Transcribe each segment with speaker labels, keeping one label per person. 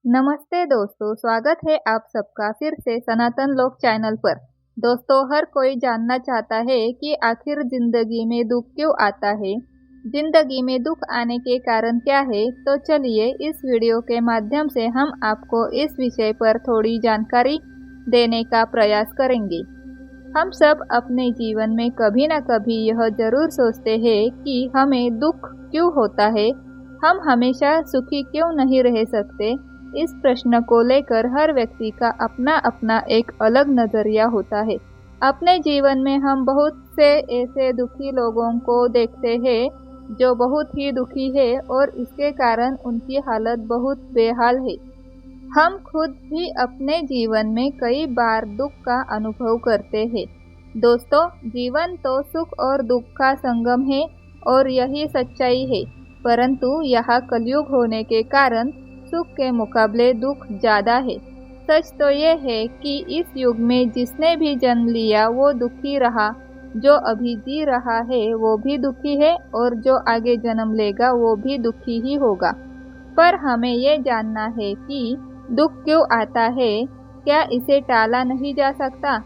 Speaker 1: नमस्ते दोस्तों, स्वागत है आप सबका फिर से सनातन लोक चैनल पर। दोस्तों, हर कोई जानना चाहता है कि आखिर जिंदगी में दुख क्यों आता है, जिंदगी में दुख आने के कारण क्या है। तो चलिए इस वीडियो के माध्यम से हम आपको इस विषय पर थोड़ी जानकारी देने का प्रयास करेंगे। हम सब अपने जीवन में कभी न कभी यह जरूर सोचते हैं कि हमें दुख क्यों होता है, हम हमेशा सुखी क्यों नहीं रह सकते। इस प्रश्न को लेकर हर व्यक्ति का अपना अपना एक अलग नजरिया होता है। अपने जीवन में हम बहुत से ऐसे दुखी लोगों को देखते हैं जो बहुत ही दुखी है और इसके कारण उनकी हालत बहुत बेहाल है। हम खुद भी अपने जीवन में कई बार दुख का अनुभव करते हैं। दोस्तों, जीवन तो सुख और दुख का संगम है और यही सच्चाई है। परंतु यहाँ कलयुग होने के कारण सुख के मुकाबले दुख ज्यादा है। सच तो ये है कि इस युग में जिसने भी जन्म लिया वो दुखी रहा, जो अभी जी रहा है वो भी दुखी है और जो आगे जन्म लेगा वो भी दुखी ही होगा। पर हमें ये जानना है कि दुख क्यों आता है, क्या इसे टाला नहीं जा सकता?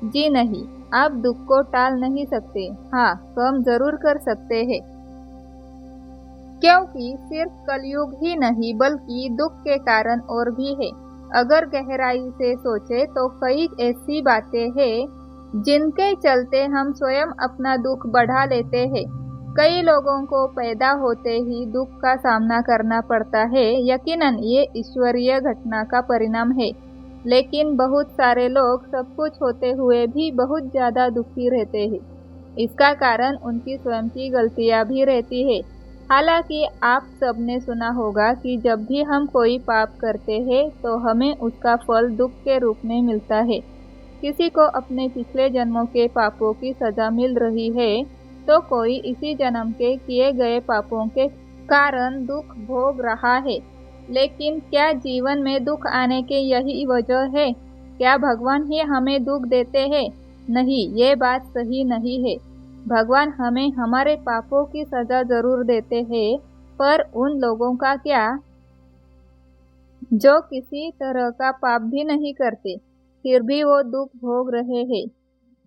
Speaker 1: जी नहीं, आप दुख को टाल नहीं सकते, हाँ कम जरूर कर सकते हैं। क्योंकि सिर्फ कलयुग ही नहीं बल्कि दुख के कारण और भी है। अगर गहराई से सोचे तो कई ऐसी बातें हैं जिनके चलते हम स्वयं अपना दुख बढ़ा लेते हैं। कई लोगों को पैदा होते ही दुख का सामना करना पड़ता है। यकीनन ये ईश्वरीय घटना का परिणाम है, लेकिन बहुत सारे लोग सब कुछ होते हुए भी बहुत ज्यादा दुखी रहते हैं। इसका कारण उनकी स्वयं की गलतियां भी रहती है। हालांकि आप सबने सुना होगा कि जब भी हम कोई पाप करते हैं तो हमें उसका फल दुख के रूप में मिलता है। किसी को अपने पिछले जन्मों के पापों की सजा मिल रही है तो कोई इसी जन्म के किए गए पापों के कारण दुख भोग रहा है। लेकिन क्या जीवन में दुख आने की यही वजह है? क्या भगवान ही हमें दुख देते हैं? नहीं, ये बात सही नहीं है। भगवान हमें हमारे पापों की सजा जरूर देते हैं, पर उन लोगों का क्या जो किसी तरह का पाप भी नहीं करते, फिर भी वो दुख भोग रहे हैं।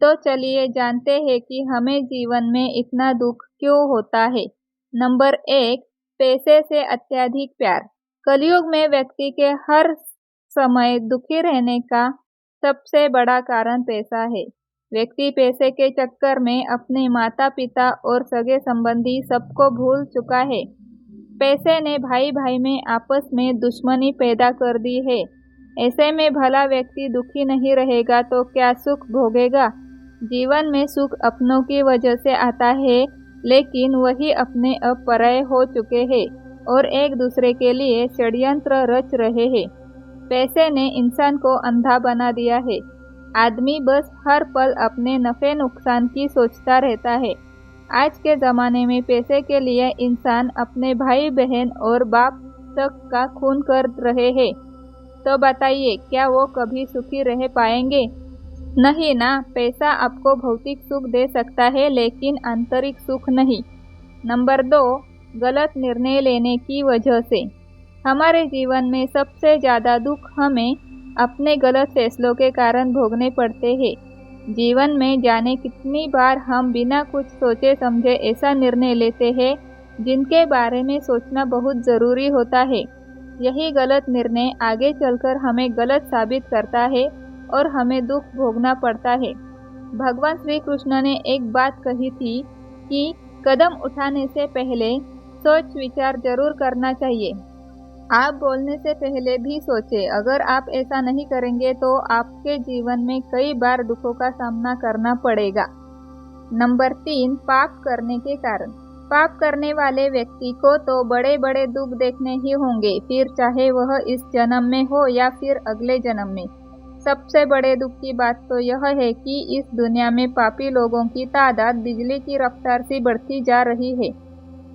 Speaker 1: तो चलिए जानते हैं कि हमें जीवन में इतना दुख क्यों होता है। नंबर 1, पैसे से अत्यधिक प्यार। कलयुग में व्यक्ति के हर समय दुखी रहने का सबसे बड़ा कारण पैसा है। व्यक्ति पैसे के चक्कर में अपने माता पिता और सगे संबंधी सबको भूल चुका है। पैसे ने भाई भाई में आपस में दुश्मनी पैदा कर दी है। ऐसे में भला व्यक्ति दुखी नहीं रहेगा तो क्या सुख भोगेगा? जीवन में सुख अपनों की वजह से आता है, लेकिन वही अपने अब पराये हो चुके हैं और एक दूसरे के लिए षड्यंत्र रच रहे हैं। पैसे ने इंसान को अंधा बना दिया है। आदमी बस हर पल अपने नफे नुकसान की सोचता रहता है। आज के ज़माने में पैसे के लिए इंसान अपने भाई बहन और बाप तक का खून कर रहे हैं। तो बताइए, क्या वो कभी सुखी रह पाएंगे? नहीं ना। पैसा आपको भौतिक सुख दे सकता है, लेकिन आंतरिक सुख नहीं। नंबर 2, गलत निर्णय लेने की वजह से। हमारे जीवन में सबसे ज़्यादा दुख हमें अपने गलत फैसलों के कारण भोगने पड़ते हैं। जीवन में जाने कितनी बार हम बिना कुछ सोचे समझे ऐसा निर्णय लेते हैं जिनके बारे में सोचना बहुत ज़रूरी होता है। यही गलत निर्णय आगे चलकर हमें गलत साबित करता है और हमें दुख भोगना पड़ता है। भगवान श्री कृष्ण ने एक बात कही थी कि कदम उठाने से पहले सोच विचार जरूर करना चाहिए। आप बोलने से पहले भी सोचें। अगर आप ऐसा नहीं करेंगे तो आपके जीवन में कई बार दुखों का सामना करना पड़ेगा। नंबर 3, पाप करने के कारण। पाप करने वाले व्यक्ति को तो बड़े बड़े दुख देखने ही होंगे, फिर चाहे वह इस जन्म में हो या फिर अगले जन्म में। सबसे बड़े दुख की बात तो यह है कि इस दुनिया में पापी लोगों की तादाद बिजली की रफ्तार से बढ़ती जा रही है।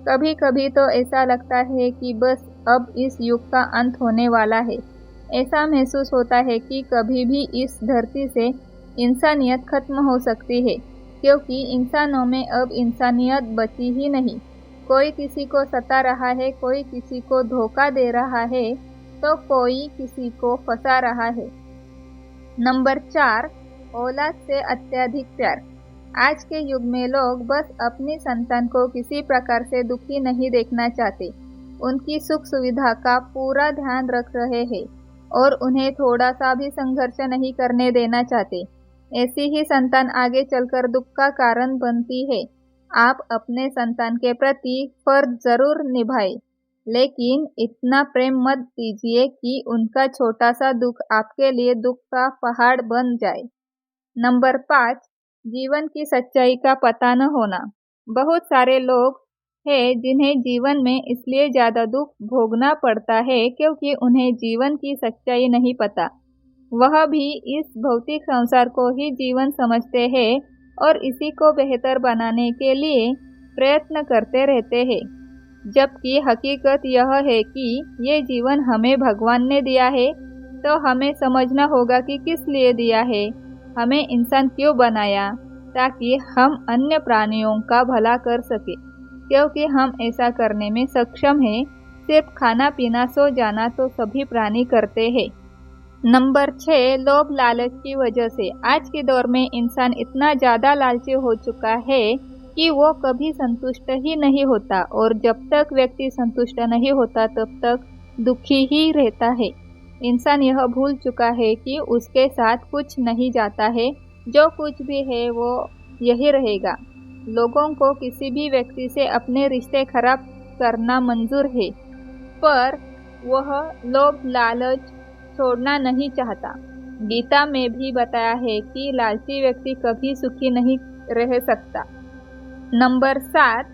Speaker 1: कभी कभी तो ऐसा लगता है कि बस अब इस युग का अंत होने वाला है। ऐसा महसूस होता है कि कभी भी इस धरती से इंसानियत खत्म हो सकती है, क्योंकि इंसानों में अब इंसानियत बची ही नहीं। कोई किसी को सता रहा है, कोई किसी को धोखा दे रहा है, तो कोई किसी को फंसा रहा है। नंबर 4, औलाद से अत्यधिक प्यार। आज के युग में लोग बस अपनी संतान को किसी प्रकार से दुखी नहीं देखना चाहते। उनकी सुख सुविधा का पूरा ध्यान रख रहे हैं और उन्हें थोड़ा सा भी संघर्ष नहीं करने देना चाहते। ऐसी ही संतान आगे चलकर दुख का कारण बनती है। आप अपने संतान के प्रति फर्ज जरूर निभाएं, लेकिन इतना प्रेम मत दीजिए कि उनका छोटा सा दुख आपके लिए दुख का पहाड़ बन जाए। नंबर 5, जीवन की सच्चाई का पता न होना। बहुत सारे लोग हैं जिन्हें जीवन में इसलिए ज़्यादा दुख भोगना पड़ता है क्योंकि उन्हें जीवन की सच्चाई नहीं पता। वह भी इस भौतिक संसार को ही जीवन समझते हैं और इसी को बेहतर बनाने के लिए प्रयत्न करते रहते हैं, जबकि हकीकत यह है कि ये जीवन हमें भगवान ने दिया है, तो हमें समझना होगा कि किस लिए दिया है, हमें इंसान क्यों बनाया, ताकि हम अन्य प्राणियों का भला कर सके, क्योंकि हम ऐसा करने में सक्षम हैं। सिर्फ खाना पीना सो जाना तो सभी प्राणी करते हैं। नंबर 6, लोभ लालच की वजह से। आज के दौर में इंसान इतना ज़्यादा लालची हो चुका है कि वो कभी संतुष्ट ही नहीं होता, और जब तक व्यक्ति संतुष्ट नहीं होता तब तक दुखी ही रहता है। इंसान यह भूल चुका है कि उसके साथ कुछ नहीं जाता है, जो कुछ भी है वो यही रहेगा। लोगों को किसी भी व्यक्ति से अपने रिश्ते खराब करना मंजूर है, पर वह लोभ लालच छोड़ना नहीं चाहता। गीता में भी बताया है कि लालची व्यक्ति कभी सुखी नहीं रह सकता। नंबर 7,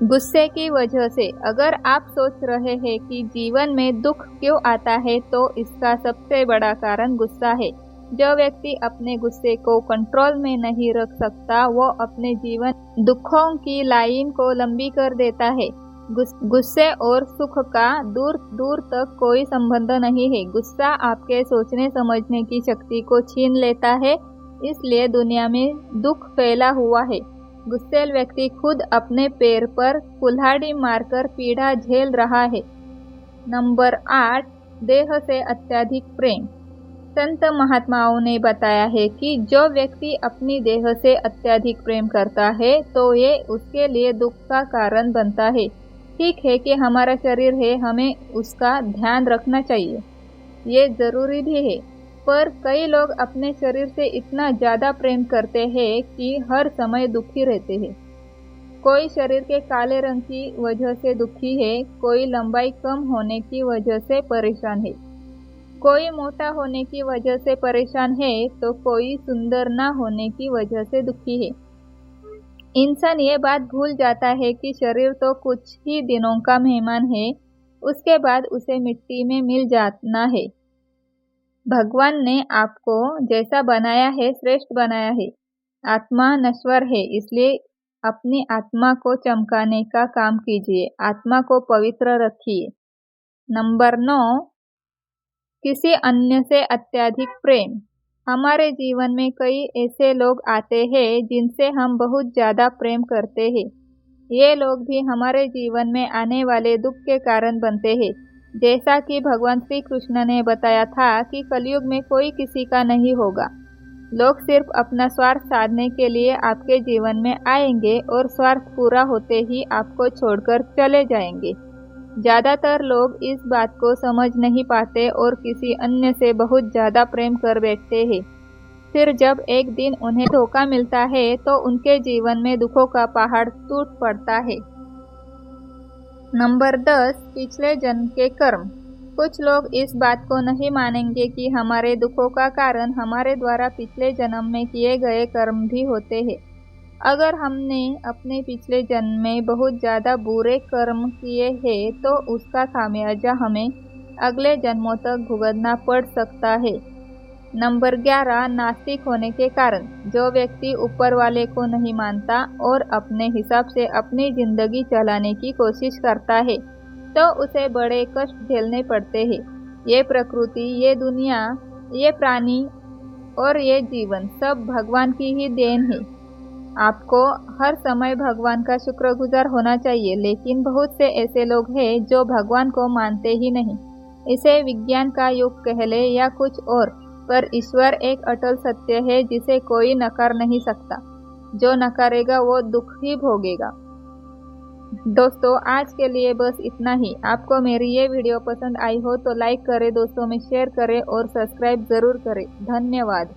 Speaker 1: गुस्से की वजह से। अगर आप सोच रहे हैं कि जीवन में दुख क्यों आता है, तो इसका सबसे बड़ा कारण गुस्सा है। जो व्यक्ति अपने गुस्से को कंट्रोल में नहीं रख सकता, वो अपने जीवन दुखों की लाइन को लंबी कर देता है। गुस्से और सुख का दूर दूर तक कोई संबंध नहीं है। गुस्सा आपके सोचने समझने की शक्ति को छीन लेता है, इसलिए दुनिया में दुख फैला हुआ है। गुस्सैल व्यक्ति खुद अपने पैर पर कुल्हाड़ी मारकर पीड़ा झेल रहा है। नंबर 8, देह से अत्यधिक प्रेम। संत महात्माओं ने बताया है कि जो व्यक्ति अपनी देह से अत्यधिक प्रेम करता है, तो ये उसके लिए दुख का कारण बनता है। ठीक है कि हमारा शरीर है, हमें उसका ध्यान रखना चाहिए, ये ज़रूरी भी है, पर कई लोग अपने शरीर से इतना ज़्यादा प्रेम करते हैं कि हर समय दुखी रहते हैं। कोई शरीर के काले रंग की वजह से दुखी है, कोई लंबाई कम होने की वजह से परेशान है, कोई मोटा होने की वजह से परेशान है, तो कोई सुंदर ना होने की वजह से दुखी है। इंसान ये बात भूल जाता है कि शरीर तो कुछ ही दिनों का मेहमान है, उसके बाद उसे मिट्टी में मिल जाना है। भगवान ने आपको जैसा बनाया है श्रेष्ठ बनाया है। आत्मा नश्वर है, इसलिए अपनी आत्मा को चमकाने का काम कीजिए, आत्मा को पवित्र रखिए। नंबर 9, किसी अन्य से अत्यधिक प्रेम। हमारे जीवन में कई ऐसे लोग आते हैं जिनसे हम बहुत ज़्यादा प्रेम करते हैं। ये लोग भी हमारे जीवन में आने वाले दुख के कारण बनते हैं। जैसा कि भगवान श्री कृष्ण ने बताया था कि कलयुग में कोई किसी का नहीं होगा। लोग सिर्फ अपना स्वार्थ साधने के लिए आपके जीवन में आएंगे और स्वार्थ पूरा होते ही आपको छोड़कर चले जाएंगे। ज़्यादातर लोग इस बात को समझ नहीं पाते और किसी अन्य से बहुत ज़्यादा प्रेम कर बैठते हैं। फिर जब एक दिन उन्हें धोखा मिलता है तो उनके जीवन में दुखों का पहाड़ टूट पड़ता है। नंबर 10, पिछले जन्म के कर्म। कुछ लोग इस बात को नहीं मानेंगे कि हमारे दुखों का कारण हमारे द्वारा पिछले जन्म में किए गए कर्म भी होते हैं। अगर हमने अपने पिछले जन्म में बहुत ज़्यादा बुरे कर्म किए हैं, तो उसका खामियाजा हमें अगले जन्मों तक भुगतना पड़ सकता है। नंबर 11, नास्तिक होने के कारण। जो व्यक्ति ऊपर वाले को नहीं मानता और अपने हिसाब से अपनी जिंदगी चलाने की कोशिश करता है, तो उसे बड़े कष्ट झेलने पड़ते हैं। ये प्रकृति, ये दुनिया, ये प्राणी और ये जीवन सब भगवान की ही देन है। आपको हर समय भगवान का शुक्रगुजार होना चाहिए, लेकिन बहुत से ऐसे लोग हैं जो भगवान को मानते ही नहीं। इसे विज्ञान का युग कह ले या कुछ और, पर ईश्वर एक अटल सत्य है जिसे कोई नकार नहीं सकता। जो नकारेगा वो दुख ही भोगेगा। दोस्तों, आज के लिए बस इतना ही। आपको मेरी ये वीडियो पसंद आई हो तो लाइक करें, दोस्तों में शेयर करें और सब्सक्राइब ज़रूर करें। धन्यवाद।